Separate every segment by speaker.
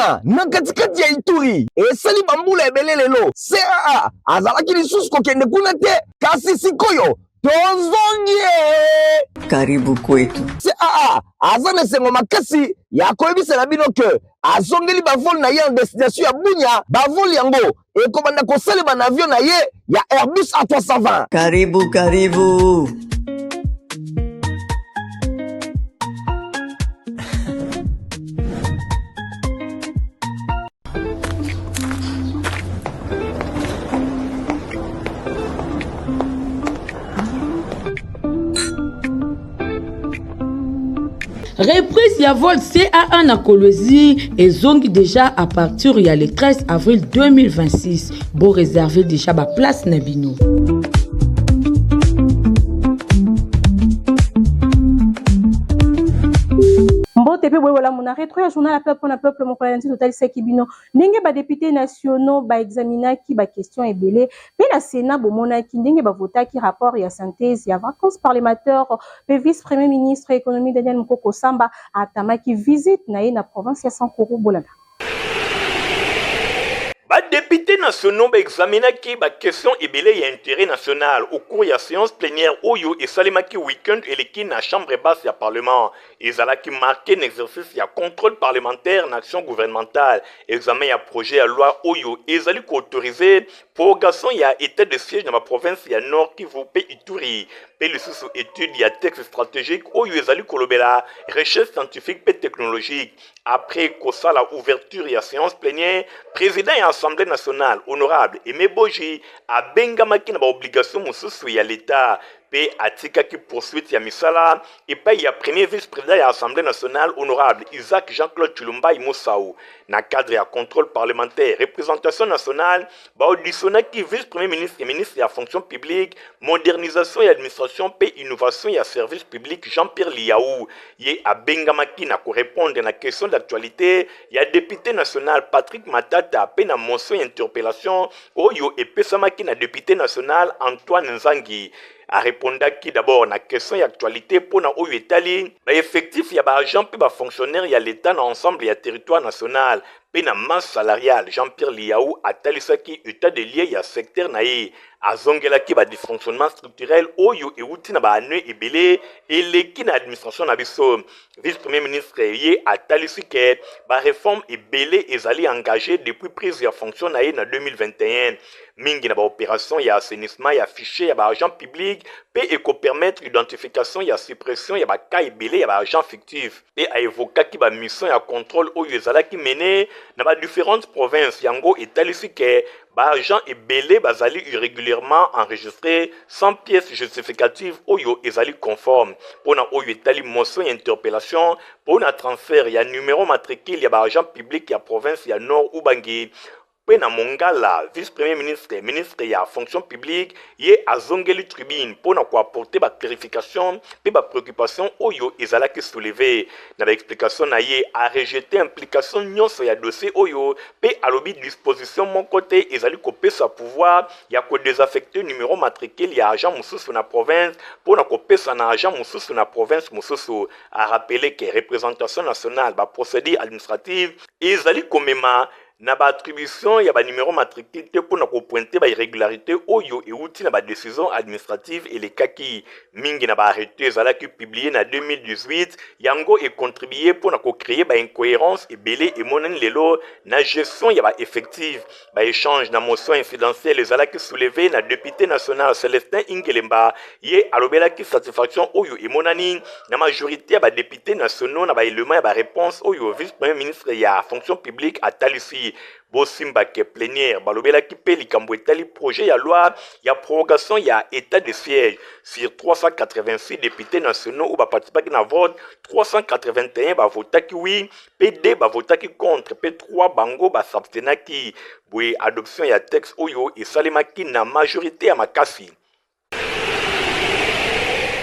Speaker 1: bunya na katikati ya Ituri esali bambula ebele lelo CAA azalaki lisusu kokende kuna te kasi sikoyo tozongie.
Speaker 2: Karibu kwetu.
Speaker 1: CAA aza na esengo makasi ya koyebisela bino ke azongeli bavoli na ye en destination ya bunya. Bavoli yango ekobanda kosalema na avion na ye ya Airbus A320.
Speaker 2: Karibu.
Speaker 3: Reprise ya vol CAA na Kolwezi ezongi déjà à partir ya le 13 avril 2026. Bon réserver déjà ba place na bino.
Speaker 4: Mbote pe wala mona retro ya journal peuple na peuple mon koyanti total sekibino ndenge ba députés nationaux ba examina ki ba question ebele pe na Sénat bo mona ki ndenge ba vota ki rapport ya synthèse ya vacances parlementaires pe vice premier ministre économie Daniel Mukoko Samba atamaki visite na ye na province ya Sankuru Bolanda.
Speaker 5: Les députés nationaux examinaki la question ebele et intérêt national au cours de la séance plénière Oyo et Salemaki week-end et l'équipe na chambre basse du parlement. Ils allaient marquer un exercice de contrôle parlementaire en action gouvernementale. Examen ya projet à loi Oyo et ils allaient autoriser prorogation ya état de siège dans la province ya Nord Kivu pe Ituri. Pe le sous étude ya texte stratégique Oyo ils allaient kolobela recherche scientifique pe technologique. Après que la ouverture de la séance plénière, président de l'Assemblée nationale, honorable Aimé Boji, a bengamaki na ba obligation mususu ya l'État. Pe atika qui poursuite ya misala et pa ya premier vice-président de l'Assemblée nationale honorable Isaac Jean-Claude Chilumba Moussao na cadre ya contrôle parlementaire représentation nationale ba auditionna qui vice-premier ministre et ministre de la fonction publique modernisation et administration pe innovation et service public Jean-Pierre Liaou ye a bengamaki na ko répondre na question d'actualité ya député national Patrick Matata pe na motion et interpellation oyo epesamaki na député national Antoine Nzangi a répondaki d'abord na question d'actualité pour na oyo etali ba effectif ya ba agent pe ba fonctionnaire ya l'état na ensemble ya territoire national pe na masse salariale Jean-Pierre Liaou atalisaki état de lié ya secteur na ye azongelaki ba dysfonctionnement structurel oyo euti na ba anu ebele eleki na administration na biso vice premier ministre ye atalisi ke ba réforme ebele ezali engagé depuis prise ya fonction na ye na 2021 mingi na ba opération ya assainissement ya fichier ya ba agent public pe eko permettre identification ya suppression ya ba cas ebele ya ba agent fictif pe a évokaki ba mission ya contrôle oyo ezalaki mené na ba différentes provinces yango etalisi ke ba agent ebele bazali irrégulièrement enregistré sans pièce justificative oyo ezali conforme pona oyo etali motion ya interpellation pona transfert ya numéro matricule ya ba agent public ya province ya Nord Ubangi. Pena Mongala, vice-premier ministre, ministre ya fonction publique, ye azongeli tribune pour na ko apporter ba clarification pe ba préoccupation oyo ezalaki soulevé. Na ba explication na ye a rejeté implication nyonso ya dossier oyo pe alobi disposition mon côté ezali ko pesa pouvoir ya ko désaffecter numéro matricule ya agent mususu na province pour na ko pesa na agent mususu na province mususu. A rappelé que représentation nationale ba procédure administrative ezali komema na ba attribution ya ba numéro matricule te pour na ko pointer ba irrégularité oyo euti na ba décision administrative et les kaki mingi na ba arrêté ezalaki publié na 2018 yango et contribuer pour na ko créer ba incohérence et belé et monene lelo na gestion ya ba effective ba échange na motion incidentielle ezalaki soulevé na député national Célestin Ingelemba ye alobelaki satisfaction oyo et monani na majorité ya ba députés nationaux na ba élément ya ba réponse oyo vice premier ministre ya fonction publique atalisi Bosimba ke plénière balobela ki pe likambo etali projet ya loi ya prorogation ya état de siège sur 386 députés nationaux ou ba participaki na vote 381 ba votaki oui pe 2 ba votaki contre pe 3 bango ba s'abstenaki boye adoption ya texte oyo esalemaki na majorité ya makasi.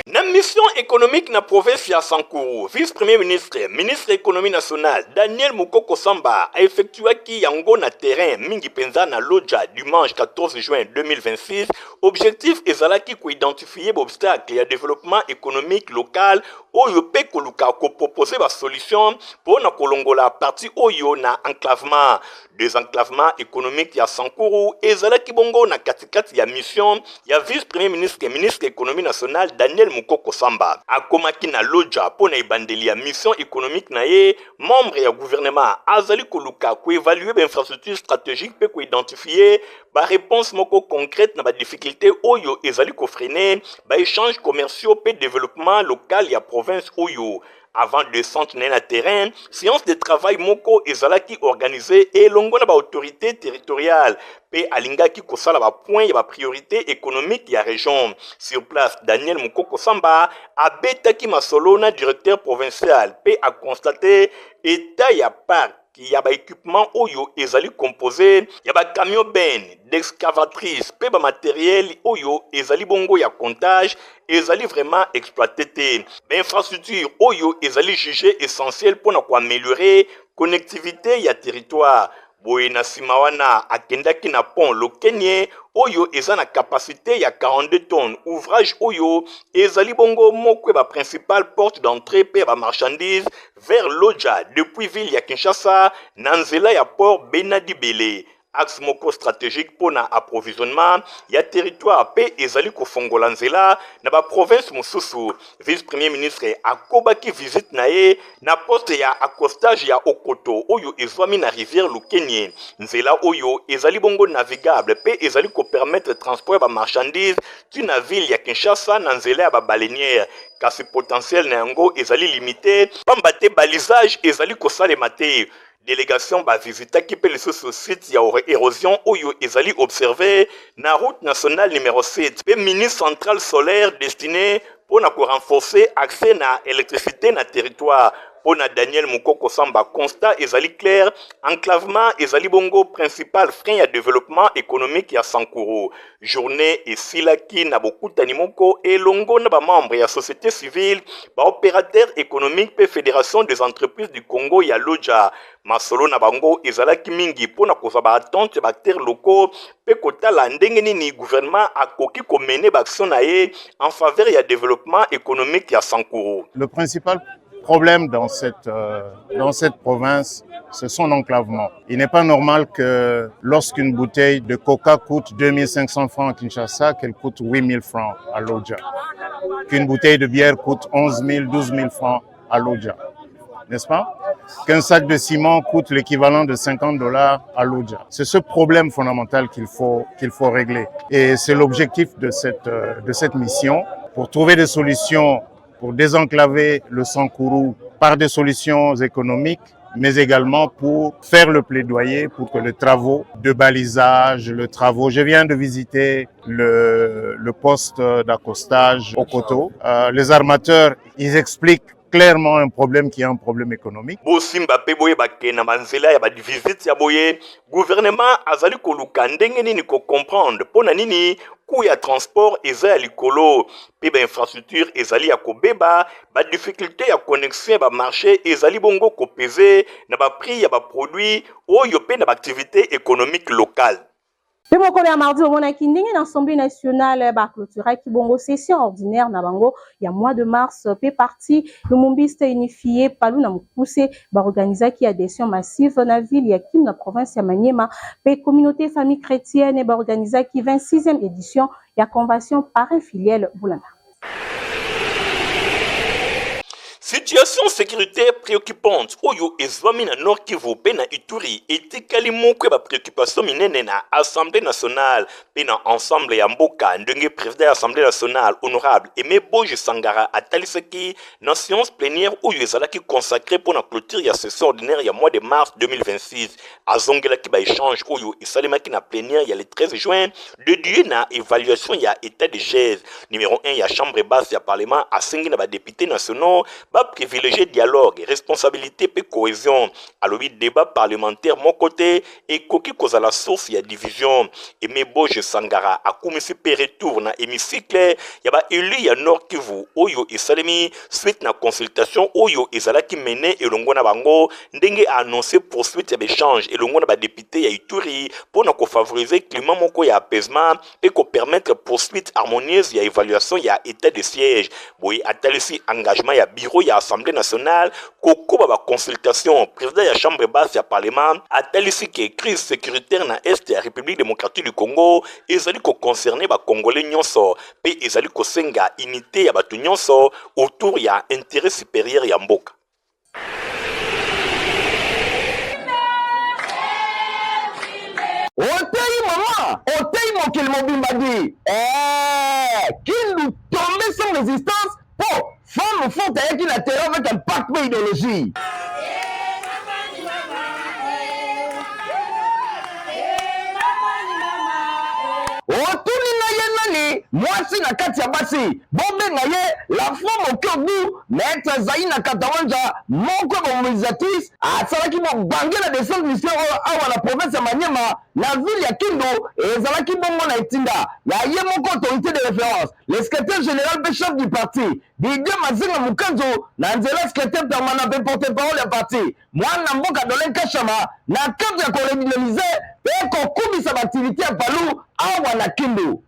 Speaker 5: Na mission économique na province ya Sankuru, vice-premier ministre, ministre économie nationale, Daniel Mukoko Samba, a effectué qui yango na terrain mingi penza na Lodja dimanche 14 juin 2026. Objectif ezalaki ko identifier obstacle ya développement économique local oyo pe koluka ko proposer ba solution pour na kolongola partie oyo na enclavement. Désenclavement économique ya Sankuru ezalaki bongo na katikati ya mission ya vice-premier ministre, ministre économie nationale Daniel Mukoko Samba. Akomaki na Lodja po na ibandeli ya mission économique na ye, membre ya gouvernement azali koluka ko évaluer ba infrastructure stratégique pe ko identifier ba réponse moko concrète na ba difficulté oyo ezali ko freiner ba échanges commerciaux pe développement local ya province oyo. Avant de s'entraîner na terrain, séance de travail moko ezalaki organisée et longo na ba autorité territoriale pe alingaki kosala ba point ya ba priorité économique ya région. Sur place, Daniel Mukoko Samba abetaki masolo na directeur provincial pe a constaté état ya parc il y a ba équipement oyo ezali composé, il y a ba camion ben, d'excavatrice, pe ba matériel oyo ezali bongo ya comptage, ezali vraiment exploité te. Ba infrastructure oyo ezali jugé essentiel pour na ko améliorer connectivité ya territoire. Boye na simawana akendaki na pont Lokenye oyo eza na capacité ya 42 tonnes. Ouvrage oyo ezali bongo moko ba principale porte d'entrée pe ba marchandise vers Lodja depuis ville ya Kinshasa na nzela ya port Benadi Bele. Axe moko stratégique pour na approvisionnement ya territoire pe ezali kofongola nzela na ba province mususu. Vice-premier ministre akobaki visite na ye na poste ya accostage ya Okoto oyo ezwami na rivière Lukenye. Nzela oyo ezali bongo navigable pe ezali ko permettre transport ba marchandise tu na ville ya Kinshasa na nzela ya ba baleinière. Kasi potentiel na yango ezali limité, pambate balisage ezali kosalema te. Délégation ba visita qui peut le site ya érosion oyo ezali observé na route nationale numéro 7 pe mini centrale solaire destinée pour na renforcer accès na électricité na territoire. Pour na Daniel Mukoko Samba, constat ezali clair, enclavement ezali bongo principal frein à développement économique ya Sankuru. Journée et silaki na beaucoup d'animoko et longo na ba membre ya société civile, ba opérateur économique pe fédération des entreprises du Congo ya Lodja. Masolo na bango ezalaki mingi pona kozaba attente bakter locaux pe kotala ndenge nini gouvernement akoki ko mener ba action na ye en faveur ya développement économique ya Sankuru.
Speaker 6: Le principal problème dans cette province, c'est son enclavement. Il n'est pas normal que lorsqu'une bouteille de coca coûte 2500 francs à Kinshasa, qu'elle coûte 8000 francs à Lodja. Qu'une bouteille de bière coûte 11 000, 12 000 francs à Lodja. N'est-ce pas? Qu'un sac de ciment coûte l'équivalent de $50 à Lodja. C'est ce problème fondamental qu'il faut régler. Et c'est l'objectif de cette mission, pour trouver des solutions pour désenclaver le Sankuru par des solutions économiques, mais également pour faire le plaidoyer pour que les travaux de balisage, je viens de visiter le poste d'accostage au Koto. Les armateurs, ils expliquent clairement un problème qui est un problème économique.
Speaker 5: Bosimba pe boye bakena manzela ya ba visite ya boye gouvernement azali koluka ndenge nini ko comprendre pona nini coût ya transport eza ya likolo pe ba infrastructure ezali ya kobeba ba difficulté ya connexion ba marché ezali bongo ko peser na ba prix ya ba produits oyo pe na ba activité économique locale.
Speaker 4: Le mokolo ya mardi omonaki ndenge na Assemblée nationale ba clôtura ki bongo session ordinaire na bango ya mois de mars pe parti Lumumbiste unifié palu na mukuse ba organizaki adhésion massive na ville ya Kim na province ya Maniema pe communauté famille chrétienne ba organizaki 26e édition ya convention parrain filiale Boulana.
Speaker 5: Situation sécuritaire préoccupante oyo ezwami na Nord Kivu pe na Ituri etikali moko ba préoccupation minene na Assemblée nationale pe na ensemble ya mboka ndenge président ya Assemblée nationale honorable Aimé Boji Sangara atalisaki na séance plénière oyo ezalaki consacrée pour la clôture ya session ordinaire ya mois de mars 2026 azongelaki ba échange oyo esalemaki na plénière ya le 13 juin dédié na évaluation ya état de chaise numéro 1 ya chambre basse ya parlement asengi na ba députés nationaux va privilégier dialogue, responsabilité et cohésion. Alors oui, débat parlementaire mon côté et koki cause à la source il y a division. Et mes Boje Sangara a commis pe retour na hémicycle yaba élu ya Nord Kivu oyo esalemi suite na consultation oyo ezala ki mené elongo na bango ndenge a annoncé poursuite ya échange elongo na ba député ya Ituri pour na ko favoriser climat moko ya apaisement et ko permettre poursuite harmonieuse ya évaluation ya état de siège. Boy atalisi engagement ya bureau ya Assemblée nationale koko ba consultation président ya chambre basse ya parlement atalisi que crise sécuritaire na est ya République démocratique du Congo ezali ko concerner ba congolais nyonso pe ezali ko senga unité ya batu nyonso autour ya intérêt supérieur ya mboka.
Speaker 1: Otei maman, otei mokili mobimba di. Kindu tomber sans résistance pour femme forte avec une terreur avec un pacte idéologie. Otuni na ye nani mwasi na kati ya basi bombe na ye la femme au cœur bout maître Zaina Katawanja moko mobilisatrice asalaki mo bange la descente ministère awa la province ya Maniema na ville ya Kindu ezalaki bongo na etinda ya ye moko autorité de référence le secrétaire général pe chef du parti Didier Mazinga Mukanzo na nzela secrétaire permanent pe porte-parole ya parti mwana mboka Dolen Kashama na cadre ya koredynamiser pe kokumisa activité ya palu awa na Kindu.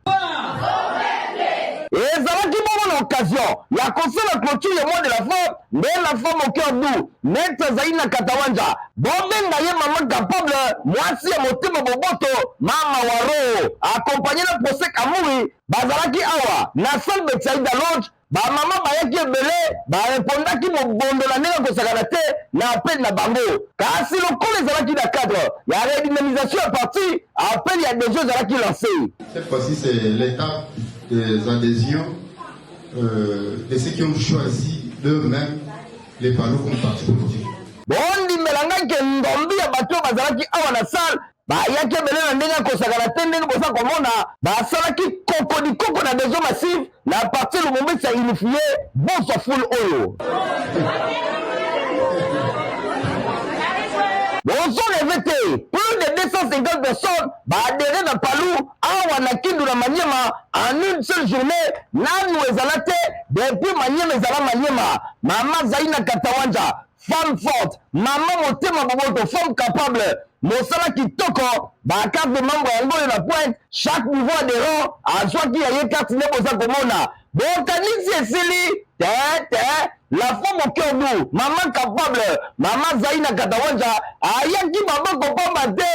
Speaker 1: Et ça va qui m'a l'occasion. Il y a conseil la clôture le mois de la femme, mais la femme au cœur doux. Maître Zaina Katawanja. Bon, ben, d'ailleurs, maman capable, moi, si à monter mon boboto, maman waro, accompagné le procès Kamoui, Bazalaki Awa, Nassal Betsaïda Lodge, ba maman bayaki ebele ba répondaki mobondola ndenge kosakana te na appel na bango kasi lokolo ezalaki na cadre ya redynamisation ya parti appel ya déjà ezalaki lancé.
Speaker 7: Cette fois-ci c'est l'étape des adhésions de ceux qui ont choisi d'eux-mêmes les panneaux comme parti politique.
Speaker 1: Bondimela ngaki ndombi ya bato bazalaki awa na salle bayaki ebele na ndenge kosakana te ndenge bosa komona basalaki koko na besoin massive na parti Lumumba sa unifié bonso full oyo. Bonso revêté plus de 250 personnes adhéré na Palu awa na Kindu na Maniema en une seule journée nanu ezala te depuis Maniema ezala Maniema. Maman Zaina Katawanja femme forte, maman motema boboto femme capable. Mosala kitoko ba carte de membre yango na pointe chaque niveau adhérent azwa ki ya carte ne boza komona bokanisi esili te la femme au cœur doux maman capable maman Zaina Katawanja ayaki maboko pamba te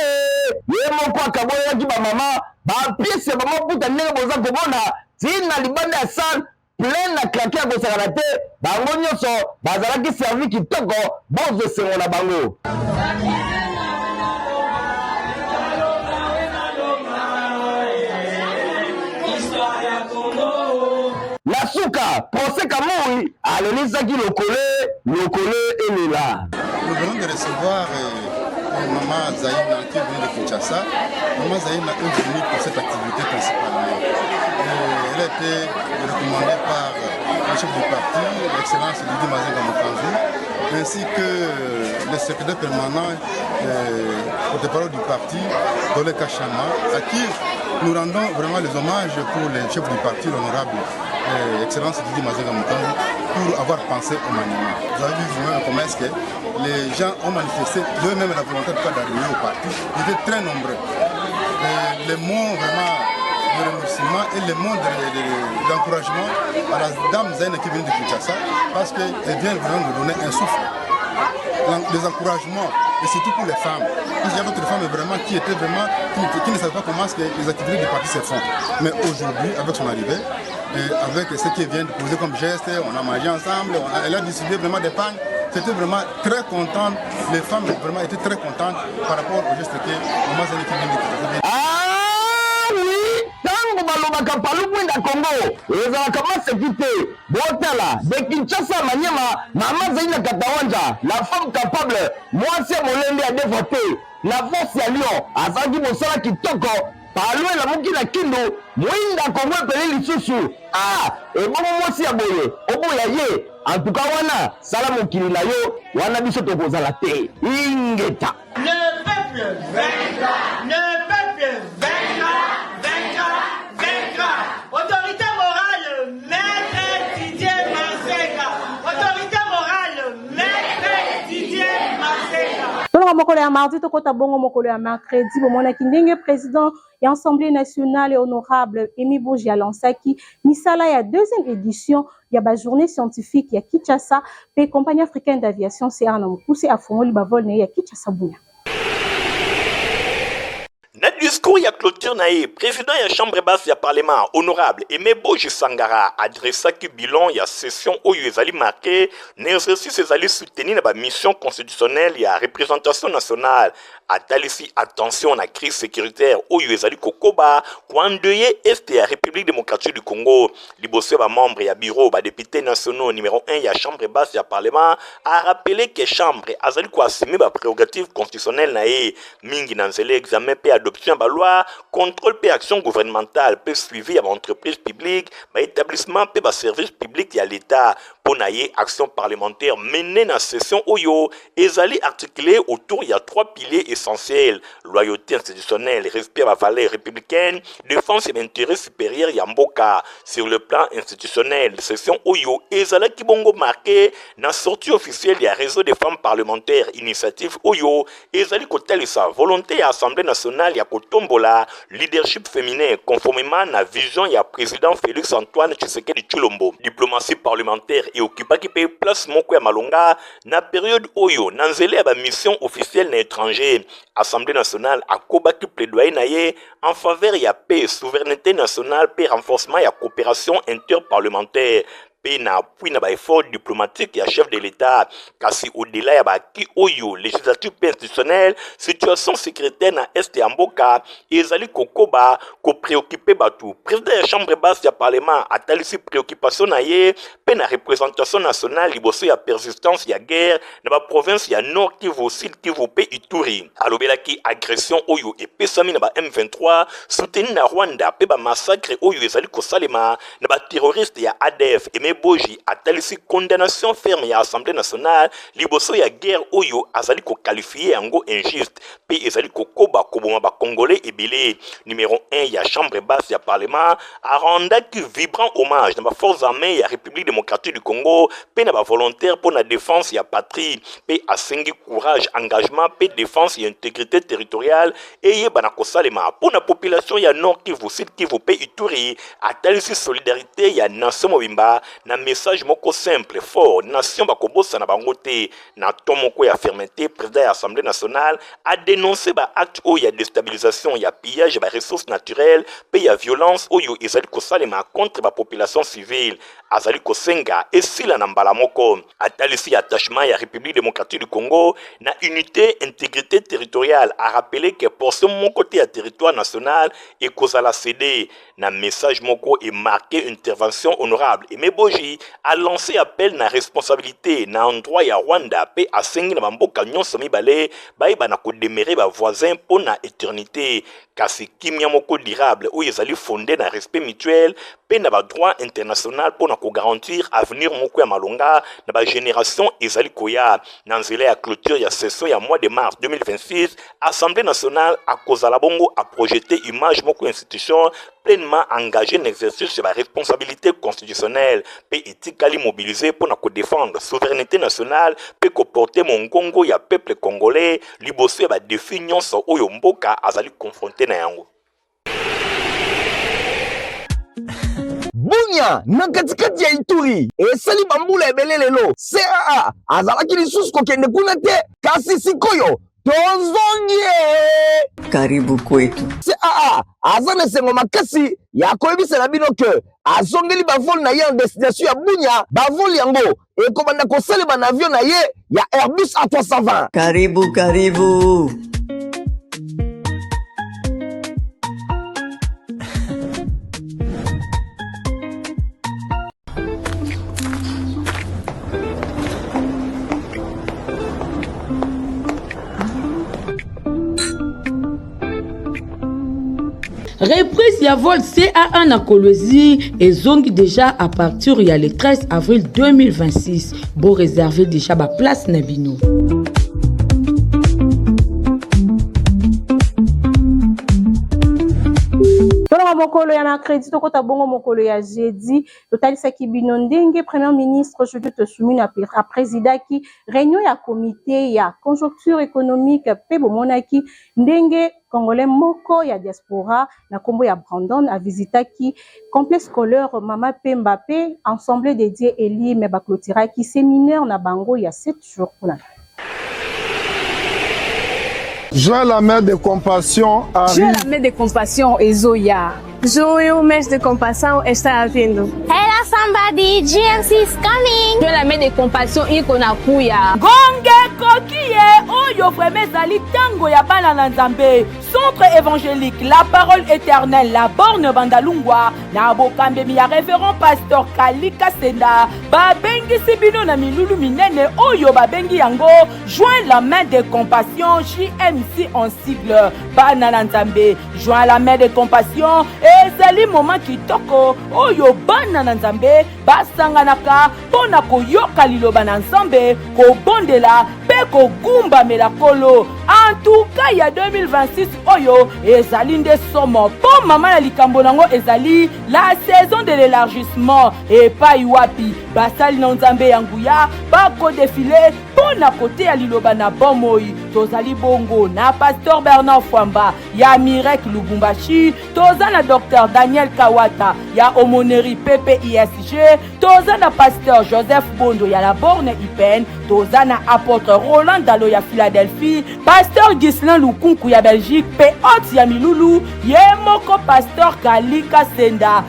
Speaker 1: ye moko akaboyaki ba maman ba pièce ba maputa ndenge boza komona tina libanda ya salle plein na claquer ya kosakana te bango nyonso bazalaki servi kitoko bozosengo na bango. La souka, procès Kamoui, alonisaki lokole et là.
Speaker 7: Nous venons de recevoir Maman Zaina qui vient de Kinshasa. Maman Zaina est venue pour cette activité principalement. Elle a été recommandée par le chef du parti, l'excellence Didier Mazinga Mukanzo, ainsi que le secrétaire permanent porte-parole du parti, Dolen Kashama, à qui nous rendons vraiment les hommages pour le chef du parti, l'honorable excellence Didier Mazinga Mukanzo, pour avoir pensé au Maniema. Vous avez vu vous-même comment est-ce que les gens ont manifesté eux-mêmes la volonté d'arriver au parti. Ils étaient très nombreux. Les mots vraiment de remerciement et les mots d'encouragement à la dame Zaina qui vient de Kinshasa, parce qu'elle vient vraiment nous donner un souffle. Les encouragements, et surtout pour les femmes. Il y a d'autres femmes vraiment qui ne savaient pas comment les activités du parti se font. Mais aujourd'hui, avec son arrivée, avec ce qu'elle vient de poser comme geste, on a mangé ensemble, elle a distribué vraiment des pagnes. C'était vraiment très contente. Les femmes vraiment étaient très contentes par rapport au geste que Maman Zaina qui vient de Kinshasa.
Speaker 1: Ah oui, tango balobaka Palu kwenda Congo ezalaka masekite botala de Kinshasa Maniema Maman Zaina Katawanja la femme capable mwasi molende a dévoté la force ya Lyon azalaki mosala kitoko palu elamuki na kindu mwinda kongo epele lisusu ebongo mwasi ya boye oboya ye antuka wana sala mokili na yo wana biso tokozala te ingeta.
Speaker 8: Le peuple vaincra, le peuple vaincra, vaincra, vaincra. Autorité morale, maître Didier Maseka. Autorité morale, maître Didier Maseka.
Speaker 4: tolonga mokolo ya mardi tokota bongo mokolo ya mercredi bomonaki ndenge président ya Assemblée nationale et honorable Emi Boji alansaki misala ya deuxième édition ya ba journée scientifique ya Kinshasa pe compagnie africaine d'aviation CR na mokuse afongoli ba vol na ya Kinshasa Bunya.
Speaker 5: Na discours ya clôture na ye, président ya chambre basse ya parlement honorable Aimé Boji Sangara adressaki bilan ya session oyo ezali marqué na exercice ezali soutenu na ba mission constitutionnelle ya représentation nationale. Atalisi attention na crise sécuritaire oyo ezali kokoba kuandeye est ya République démocratique du Congo. Liboso ba membre ya bureau ba député nationaux numéro 1 ya chambre basse ya parlement a rappelé que chambre azali ko assumer ba prérogatives constitutionnelles na ye mingi na nzela examen pe adoption ba loi contrôle pe action gouvernementale pe suivi ya ba entreprise publique ba établissement pe ba service public ya l'état pour naye action parlementaire menée na session oyo ezali articulé autour ya 3 piliers essentiels: loyauté institutionnelle, respect à la valeur républicaine, défense et l'intérêt supérieur ya mboka. Sur le plan institutionnel, session oyo ezala kibongo marqué na sortie officielle ya réseau des femmes parlementaires initiative oyo ezali kotalisa volonté ya Assemblée nationale ya kotombola leadership féminin conformément na vision ya président Félix Antoine Tshisekedi Tshilombo. Diplomatie parlementaire et occupaki pe place moko ya malonga na période oyo na nzela ya ba mission officielle na étranger. Assemblée nationale a kobaki plaidoyer na ye en faveur ya paix, souveraineté nationale, paix, renforcement ya coopération interparlementaire. Pe na appui na ba effort diplomatique ya chef de l'État kasi au-delà ya ba ki oyo législative institutionnelle situation sécuritaire na est ya mboka ezali kokoba ko préoccuper batu. Président ya chambre basse ya parlement atalisi préoccupation na ye pe na représentation nationale liboso ya persistance ya guerre na ba province ya Nord Kivu, Sud Kivu pe Ituri. Alobelaki agression oyo epesami na ba M23 soutenu na Rwanda pe ba massacre oyo ezali kosalema na ba terroriste ya ADF. Aimé Boji atalisi condamnation ferme ya Assemblée nationale liboso ya guerre oyo azali ko qualifier yango injuste pe ezali kokoba koboma ba congolais ebele. Numéro 1 ya chambre basse ya parlement a rendaki vibrant hommage na ba forces armées ya République démocratique du Congo pe na ba volontaire pour la défense ya patrie pe asengi courage, engagement pe défense et intégrité territoriale eye bana kosalema pour la population ya Nord Kivu, Sud Kivu pe Ituri. Atalisi solidarité ya nation mobimba na message moko simple fort nation bakobosa na bango te na ton moko ya fermeté. Président ya Assemblée nationale a dénoncé ba acte oyo ya déstabilisation ya pillage ba ressources naturelles pe ya violence oyo ezali kosalema contre ba population civile. Azali kosenga esila na mbala moko. Atalisi attachement ya République démocratique du Congo na unité intégrité territoriale a rappelé que portion moko te ya territoire national et kozala cédé na message moko et marqué intervention honorable. Aimé Boji a lancé appel na responsabilité na endroit ya Rwanda pe asengi na bamboka nyonso mibale bayeba na kodemere ba voisin po na éternité kasi kimia moko durable oyo ezali fondé na respect mutuel pe na ba droit international po na ko garantir avenir moko ya malonga na ba génération ezali koya. Na nzela ya clôture ya session ya mois de mars 2026 Assemblée nationale a kozala bongo a projeté image moko institution pleinement engagée dans l'exercice de la responsabilité constitutionnelle pe etikali mobilisé pour na ko défendre souveraineté nationale pe ko porter mon Congo ya peuple congolais liboso ya ba défi nyonso oyo mboka azali confronté na yango.
Speaker 1: Bunya na katikati ya Ituri esali bambula ebele lelo CAA azalaki lisusu kokende kuna te kasi sikoyo tozongi
Speaker 2: Karibu kwetu.
Speaker 1: CAA aza na esengo makasi ya koyebisela bino ke azongeli bavole na ye en destination ya Bunya. Bavole yango ekobanda kosalema na avion na ye ya Airbus A320.
Speaker 2: Karibu, karibu.
Speaker 3: reprise ya vol CA1 na Kolwezi ezongi déjà à partir ya le 13 avril 2026. Bo réserver déjà ba place na bino.
Speaker 4: Tolonga mokolo ya mercredi tokota bongo mokolo ya jeudi totalisaki bino ndenge premier ministre Judith Suminwa a présidaki réunion ya comité ya conjoncture économique pe bomonaki ndenge congolais moko ya diaspora na kombo ya Brandon a visitaki complexe scolaire Mama Pemba pe ensemble dédié Eli me baklotiraki séminaire na bango ya 7 jours kuna.
Speaker 9: Joins la main de compassion arrive.
Speaker 10: Joins la main de compassion Ezoya. Joins la main de compassion está vindo.
Speaker 11: Hello somebody, GMC is coming.
Speaker 10: Joins la main de compassion iko na kuya.
Speaker 3: Gonge kokiye oyo vraiment zali tango ya bana na Nzambe. Centre évangélique La Parole Éternelle La Borne Bandalungwa na bokambemi ya révérend pasteur Kalika Senda babengi sibino na milulu minene oyo babengi yango joint la main de compassion JMC en sigle bana na Nzambe. Joint la main de compassion ezali moment kitoko oyo bana na Nzambe basanganaka pona koyoka liloba na Nzambe kobondela pe kogumba melakolo. En tout cas ya 2026 oyo ezali nde somo po mama na likambo nango ezali la saison de l'élargissement epai wapi basali na Nzambe ya nguya bako défilé pona kote ya liloba na bomoi. Tozali bongo na pasteur Bernard Fwamba ya Mirek Lubumbashi, toza na docteur Daniel Kawata ya Omoneri PPISG, toza na pasteur Joseph Bondo ya La Borne IPN, toza na apôtre Roland Dalo ya Philadelphie, pasteur Gislain Lukunku ya Belgique pe hot ya Milulu ye moko pasteur Kalika Senda.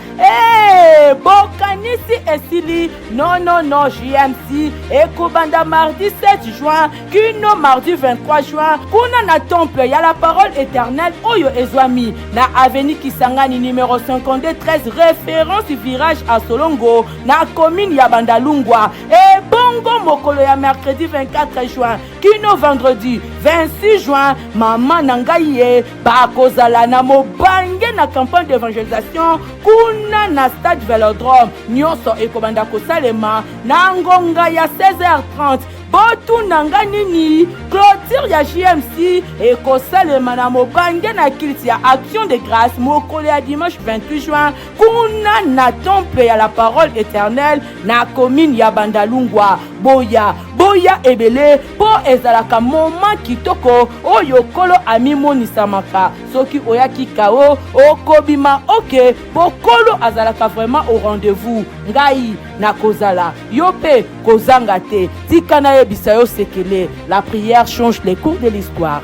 Speaker 3: Bokanisi esili non JMC ekobanda mardi 7 juin kino mardi 23 juin kuna na temple ya La Parole Éternelle oyo ezwami na avenue Kisangani numéro 52 13 référence virage à Solongo na commune ya Bandalungwa. Et bongo mokolo ya mercredi 24 juin kino vendredi 26 juin mama nangaye bakozala na mobange na campagne d'évangélisation kuna na stade Vélodrome nyonso ekobanda kosalema na ngonga ya 16h30. Botu nanga nini clôture ya JMC ekosalema na mobange na kiliti ya Action de Grâce mokolo ya dimanche 28 juin kuna na temple ya La Parole Éternelle na commune ya Bandalungwa. Boya ebele po ezalaka moment kitoko oyo kolo amimonisamaka soki oyaki kao okobima oke bokolo azalaka vraiment au rendez-vous ngai na kozala yope kozanga te tika na yebisa yo sekele. La prière change les cours de l'histoire.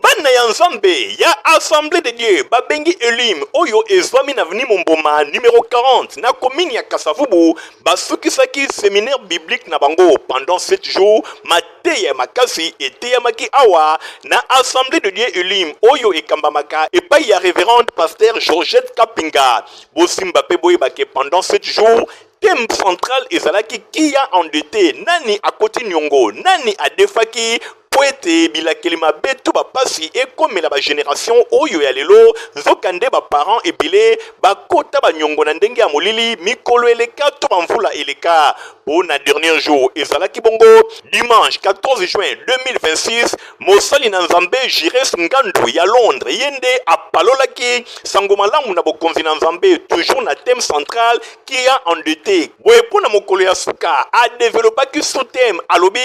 Speaker 5: Bana ya Nzambe ya Assemblée de Dieu babengi Elim oyo ezwami na avenue Momboma numéro 40 na commune ya Kasavubu basukisaki séminaire biblique na bango pendant 7 jours mateya makasi eteyamaki awa na Assemblée de Dieu Elim oyo ekambamaka epai ya révérende pasteur Georgette Kapinga bosimba pe boyebake pendant 7 jours. Thème central ezalaki kia endetté nani akoti nyongo nani adefaki poete bilakeli mabe to bapasi ekomela ba génération oyo ya lelo nzokande ba parents ebile bakota banyongo na ndenge ya molili mikolo eleka to bamvula eleka. Pour na dernier jour ezalaki bongo dimanche 14 juin 2026 mosali na Nzambe Jires Ngandu ya Londres yende apalolaki sango malamu na bokonzi na Nzambe toujours na thème central qui a endetté. Boye pona mokolo ya suka a développé ce thème alobi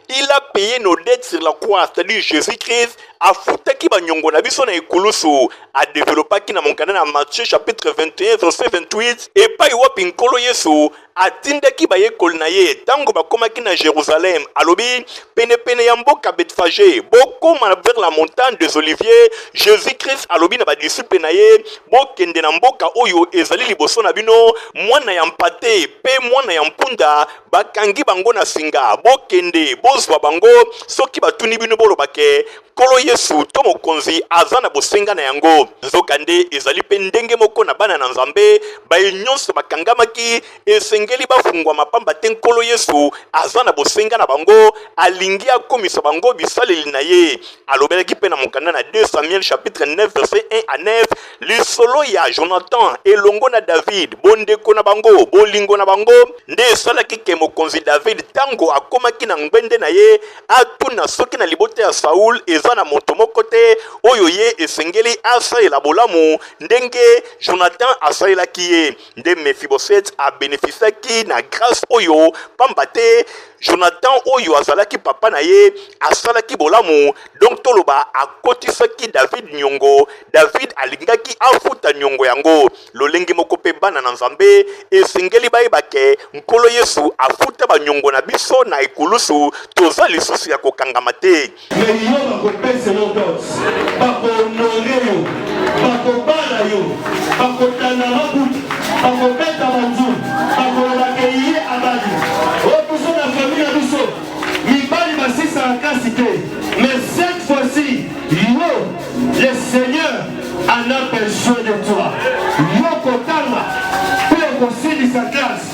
Speaker 5: il a payé nos dettes sur la croix, c'est-à-dire Jésus-Christ afutaki banyongo na biso na ekulusu a développaki na monkana na Matthieu chapitre 21 verset 28 et pa wapi nkolo Yesu atindaki bayekoli na ye tango bakomaki na Jérusalem alobi pene ya mboka Bethphage bokoma vers la montagne des Oliviers. Jésus-Christ alobi na badisciple na ye bokende na mboka oyo ezali liboso na bino mwana ya mpate pe mwana ya mpunda bakangi bango na singa bokende bozwa bango soki batuni bino bolobake kolo Yesu to mokonzi aza na bosenga na yango. Nzokande ezali pe ndenge moko na bana na Nzambe baye nyonso bakangamaki esenge esengeli bafungwa mapamba te nkolo Yesu aza na bosenga na bango alingi akomisa bango bisaleli na ye. Alobelaki pe na mokanda na 2 Samuel chapitre 9 verset 1 à 9 lisolo ya Jonathan elongo na David bondeko na bango bolingo na bango nde esalaki ke mokonzi David tango akomaki na ngbende na ye atuna soki na libota ya Saul eza na moto moko te oyo ye esengeli asalela bolamu ndenge Jonathan asalelaki ye. Nde Mephibosheth abénéficiaki na grâce oyo pamba te Jonathan oyo azalaki papa na ye asalaki bolamu donc toloba akotisaki David nyongo. David alingaki afuta nyongo yango lolenge moko pe bana na Nzambe esengeli bayebake nkolo Yesu afuta banyongo na biso na ekulusu toza lisusu ya kokangama te.
Speaker 8: Mais cette fois-ci, le Seigneur en a besoin de toi. Yo kotanga, pour aussi sa classe,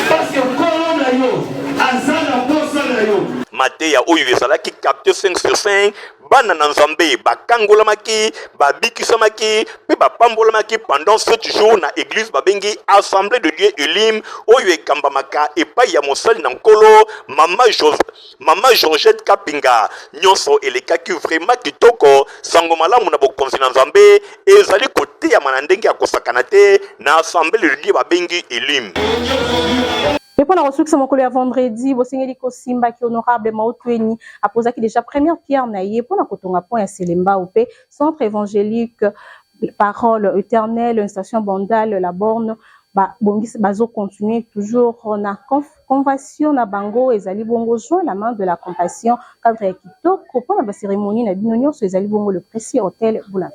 Speaker 8: parce que Corona yo, azana posa na yo.
Speaker 5: Mateya oyo ezalaki capté 5 sur 5 bana na Nzambe bakangolamaki babikisamaki pe bapambolamaki pendant 7 jours na église babengi assemblée de Dieu Elim oyo ekambamaka epai ya mosali na nkolo mama Georgette Kapinga nyonso elekaki vraiment kitoko sango malamu na bokonzi na Nzambe ezali koteya mana ndenge ya kosakana te na assemblée de Dieu babengi Elim.
Speaker 4: Et pour la ressource, mon collègue vendredi, vous signez Simba qui honorable Mautweni a posé déjà première pierre naïe pour la cotonga point à Selemba ou centre évangélique, parole éternelle, une station bandale, la borne, bongis bazo continuer toujours on a convention na bango ezali bongo joint la main de la compassion cadre kitoko pour la cérémonie na binonyo so ezali bongo le précieux hôtel Boulana.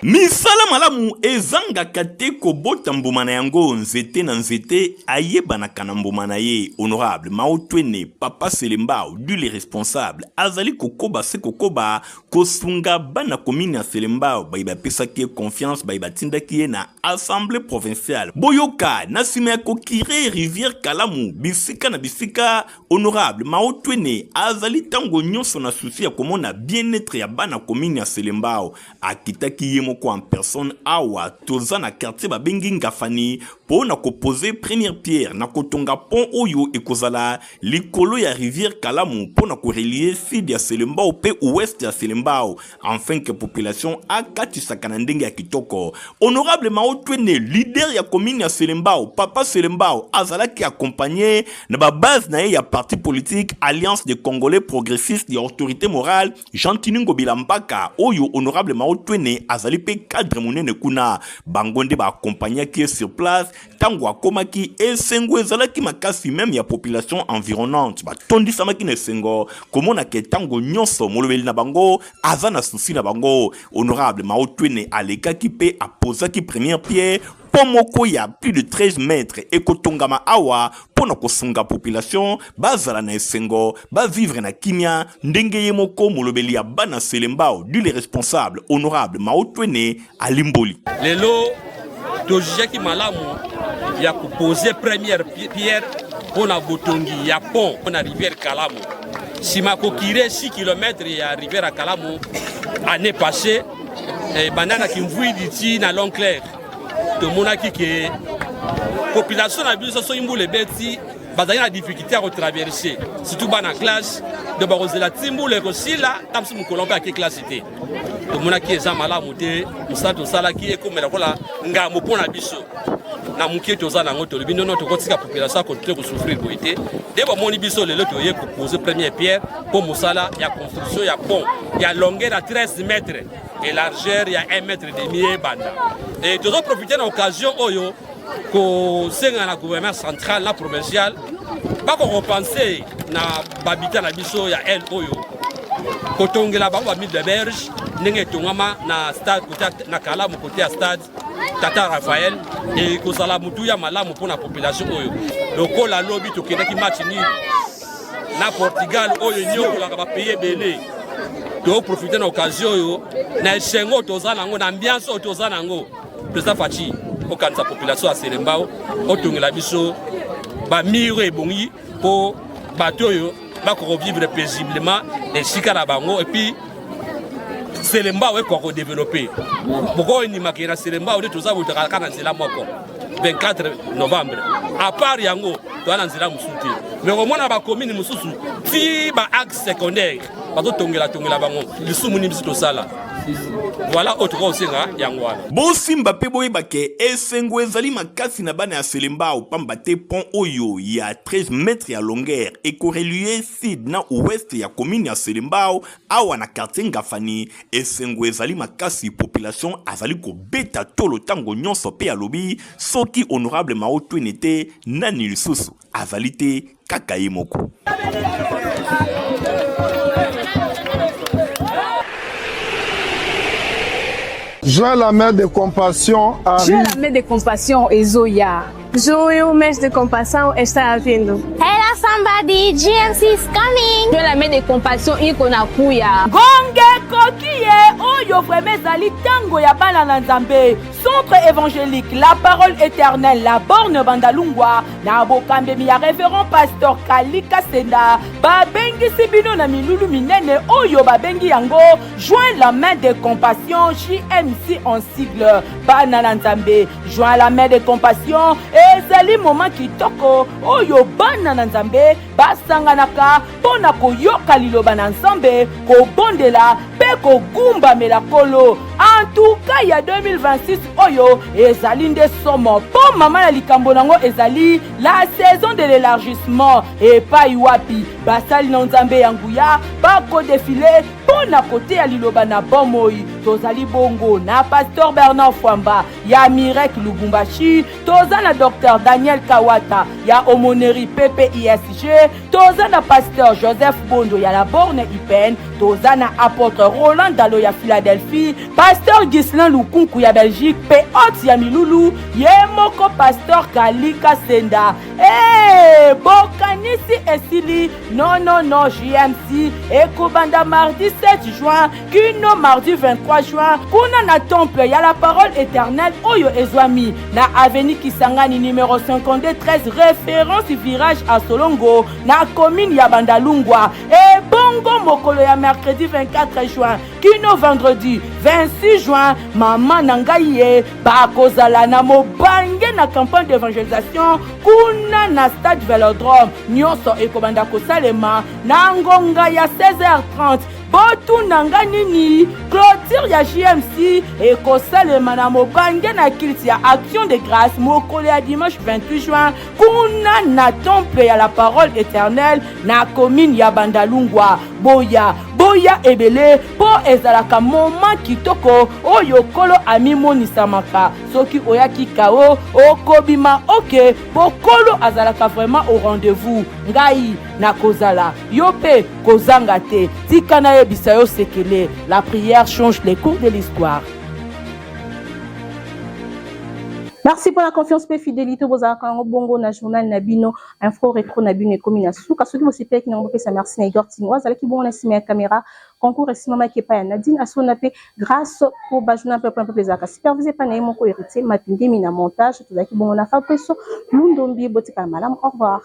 Speaker 5: Misala malamu ezangaka te kobota mbuma na yango nzete na nzete ayebanaka na mbuma na ye. Honorable Mautweni Papa Selemba du les responsables azali kokoba se kokoba kosunga bana komini ya Selemba baiba pesaki confiance baiba tindaki na assemblée provinciale boyoka na sima ya kokire rivière Kalamu bisika na bisika. Honorable Mautweni azali tango nyonso na souci ya komona bien-être ya bana komini ya Selemba akitaki ye en personne awa toza na quartier babengi ngafani po na poser première pierre na kotonga pont oyo ekozala likolo ya rivière Kalamu po na relier sud ya Selemba pe ouest ya Selemba afin que population akatisaka na ndenge ya kitoko. Honorable Mautweni leader ya commune ya Selemba Papa Selemba azalaki accompagné na ba base na ya parti politique Alliance des Congolais progressistes et autorité morale Jean-Tiningo Bilambaka oyo honorable Mautweni azali pe cadre monene kuna bangonde ba accompagner qui est sur place tango akomaki esengo ezalaki makasi même ya population environnante ba tondi samaki ne sengo komona ke tango nyonso molobeli na bango azana souci na bango. Honorable Mautweni alekaki pe aposaki première pierre pomoko ya plus de 13 mètres et kotongama awa pona kosunga population bazala na esengo ba vivre na kimia ndenge ye moko molobeli ya bana Selemba du les responsables honorable Mautweni alimboli
Speaker 12: lelo tojaki malamu ya kuposer première pierre pona botongi ya pont pona rivière Kalamu sima kokire 6 km ya rivière Kalamu année passée banana kimvui diti na Long Clair de monaki que population na biso so imbule beti bazali na difficulté à retraverser surtout bana classe de barozela timbule ko sila tamsi mukolomba ki classe té de monaki eza malamu te musato sala ki ekomela kola ngamo pona biso na mukie toza na ngoto bino no to kotika population ko te ko souffrir boité de ba moni biso lelo to ye ko poser première pierre pour musala ya construction ya pont ya longueur à 13 mètres et largeur il y a 1,5 mètre banda et nous avons profité de l'occasion oyo ko senga na gouvernement central la provincial pas qu'on repenser na babita na biso ya el oyo ko tongela ba mille de berge ndenge tongama na stade na Kalamu côté à stade Tata Raphaël et ko sala mutu ya malamu pour la population oyo loko la lobby to kena ki match ni na Portugal oyo nyoko la ba payer belé to profiter de l'occasion yo na esengo toza nango na ambiance toza nango président Fachi okanisa population ya Selembao otongela biso ba mire ebongi po bato yo bako vivre paisiblement esika na bango et puis Selembao eko développer boko ni makina Selembao de toza botaka kana nzela moko 24 novembre à part yango toana nzela musuti mais au moins ba commune mususu ti ba axe secondaire bato tongela bango lisumu ni biso sala. Voilà autre aussi yango wana.
Speaker 13: Bosimba pe boyeba ke esengo ezali makasi na bana ya Selembao pamba te pont oyo ya 13 mètres ya longueur et correlié sud na ouest ya commune ya Selembao awa na quartier Ngafani esengo ezali makasi population azali ko beta tolo tango nyonso pe alobi soki honorable Maoto nete nani lisusu azali te kaka ye moko.
Speaker 9: Joins la main de compassion à
Speaker 10: Joins la main de compassion Ezoya. Joins mês de compassion está vindo.
Speaker 11: Hello somebody, GMC is coming.
Speaker 10: Joins la main de compassion iko na kuya.
Speaker 3: Gonge kokie oyo vraiment ezali tango ya bana na Nzambe. Centre évangélique La Parole Éternelle, la borne Bandalungwa, na bokambemi ya révérend pasteur Kalika Senda, babengi sibino na milulu minene oyo babengi yango, joint la main de compassion JMC en sigle, bana na Nzambe, joint la main de compassion, ezali moment kitoko oyo bana na Nzambe, basanganaka, pona koyoka liloba na Nzambe, kobondela, pe kogumba melakolo. En tout cas, il y a 2026 oyo ezali nde somo po mama na likambo nango ezali la saison de l'élargissement et pas iwapi basali na Nzambe ya nguya ba ko défiler po na côté ya liloba na bomoi tozali bongo na pasteur Bernard Fwamba ya Mirek Lubumbashi toza na docteur Daniel Kawata ya Omoneri PPISG toza na pasteur Joseph Bondo ya la borne Ipen toza na apôtre Roland Dalo ya Philadelphie pasteur Gislain Lukunku ya Belgique pe ot ya Milulu yemoko pasteur Kalika Senda bokanisi esili non JMC ekobanda mardi 7 juin kino mardi 23 juin kuna na temple ya la parole éternelle oyo ezwami na avenue Kisangani numéro 52 13 référence virage à Solongo na commune ya Bandalungwa bongo mokolo ya mercredi 24 juin kino vendredi 26 juin mama nangaye bakozala na mobange na campagne d'évangélisation kuna na stade Vélodrome nyonso ekobanda kosalema na ngonga ya 16h30 botu nanga nini clôture ya JMC ekosalema na mobange na kilti ya action de grâce mokolo ya dimanche 28 juin kuna na temple ya la parole éternelle na commune ya Bandalungwa boya ebele po ezalaka moment kitoko oyo kolo amimonisamaka soki oyaki kao okobima oke bokolo azalaka vraiment au rendez-vous ngai na kozala yope kozanga te tika na yebisa yo sekele la prière change les cours de l'histoire.
Speaker 4: Merci pour la confiance et fidélité. Vous avez un bongo na journal Nabino, info rétro Nabino et commune souka. Ceux qui vous super qui n'ont pas sa merci na Igor Tinoise, avec qui bon on a simé la caméra, concours et simama qui est pas Nadine, à son appel grâce au bajuna peu zaka. Supervisé par Naïmo ko hérité, mapingi mina montage, tout ça qui bon on a fait presso, l'undombi botika malam. Au revoir.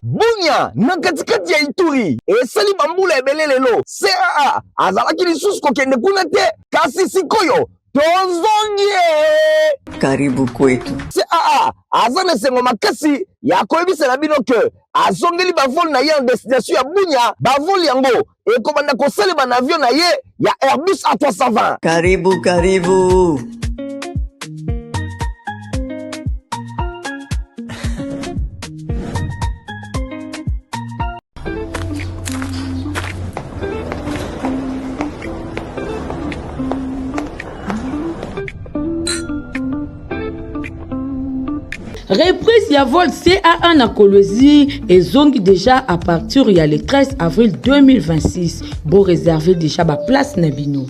Speaker 1: Bunya na katikati ya Ituri esali bambula ebele lelo CAA azalaki lisusu kokende kuna te kasi sikoyo tozongie
Speaker 2: Karibu kwetu.
Speaker 1: CAA aza na sengo makasi ya koyebisela bino ke azongeli bavol na ye en destination ya Bunya bavol yango ekobanda kosalema na avion na ye ya Airbus A320.
Speaker 2: Karibu.
Speaker 3: Reprise ya vol CA1 na Kolwezi et zongi déjà à partir il y a le 13 avril 2026. Bon réserver déjà ma place Nabino.